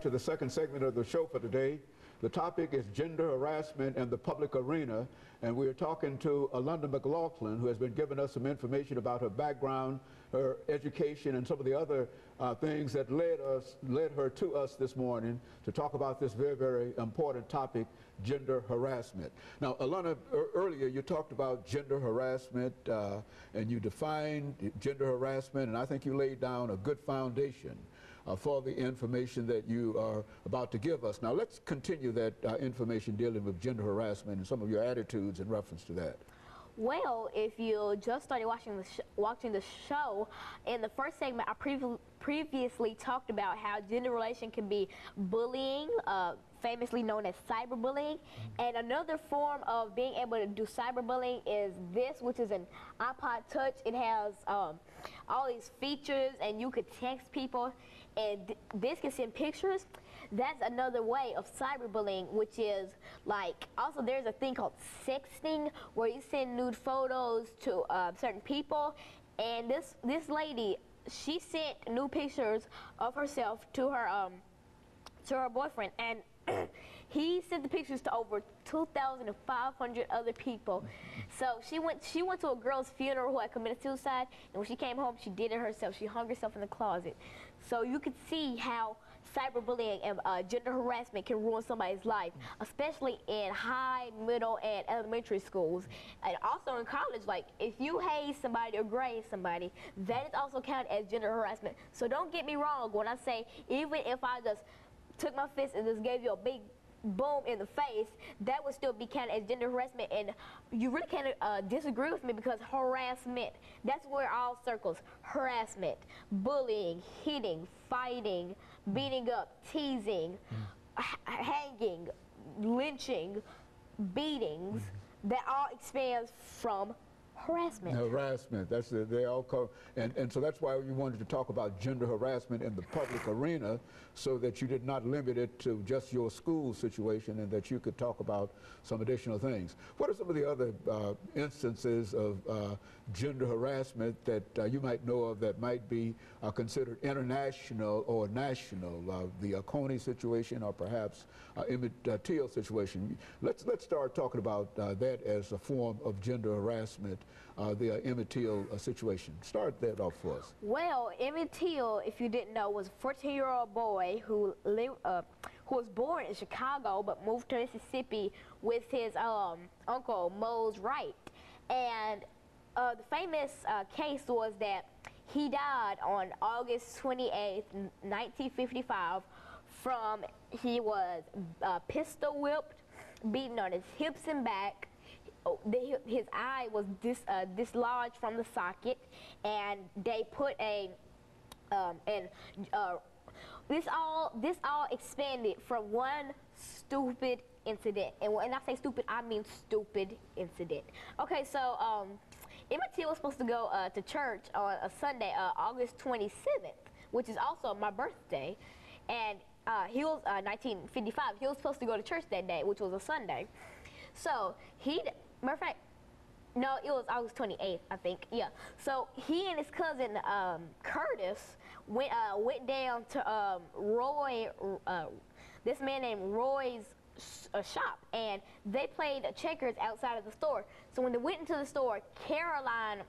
to the second segment of the show for today. The topic is gender harassment in the public arena, and we're talking to Alana McLaughlin, who has been giving us some information about her background, her education, and some of the other things that led her to us this morning to talk about this very, very important topic, gender harassment. Now, Alana, earlier you talked about gender harassment, and you defined gender harassment, and I think you laid down a good foundation for the information that you are about to give us. Now let's continue that information dealing with gender harassment and some of your attitudes in reference to that. Well, if you just started watching the show, in the first segment I previously talked about how gender relation can be bullying, famously known as cyberbullying. And another form of being able to do cyberbullying is this, which is an iPod Touch. It has all these features, and you could text people, and this can send pictures. That's another way of cyberbullying, which is like, also there's a thing called sexting, where you send nude photos to certain people. And this lady, she sent nude pictures of herself to her boyfriend, and he sent the pictures to over 2,500 other people. So she went to a girl's funeral who had committed suicide, and when she came home, she did it herself. She hung herself in the closet. So you could see how cyberbullying and gender harassment can ruin somebody's life, especially in high, middle, and elementary schools. And also in college, like if you hate somebody or grade somebody, that is also counted as gender harassment. So don't get me wrong when I say, even if I just took my fist and just gave you a big boom in the face, that would still be counted as gender harassment. And you really can't disagree with me, because harassment, that's where it all circles. Harassment, bullying, hitting, fighting, beating up, teasing, hanging, lynching, beatings, that all expands from harassment. Harassment, that's it. They all come, and so that's why you wanted to talk about gender harassment in the public arena, so that you did not limit it to just your school situation, and that you could talk about some additional things. What are some of the other instances of gender harassment that you might know of that might be considered international or national? The Coney situation, or perhaps Emmett Till situation. Let's start talking about that as a form of gender harassment. The Emmett Till situation. Start that off for us. Well, Emmett Till, if you didn't know, was a 14-year-old boy who was born in Chicago but moved to Mississippi with his uncle Mose Wright. And the famous case was that he died on August 28th, 1955, he was pistol whipped, beaten on his hips and back. His eye was dislodged from the socket, and they put a this all expanded from one stupid incident. And when I say stupid, I mean stupid incident. Okay, so Emmett Till was supposed to go to church on a Sunday, August 27th, which is also my birthday, and he was 1955. He was supposed to go to church that day, which was a Sunday. So matter of fact, no, it was August 28th, I think. Yeah. So he and his cousin Curtis went down to this man named Roy's shop, and they played checkers outside of the store. So when they went into the store, Caroline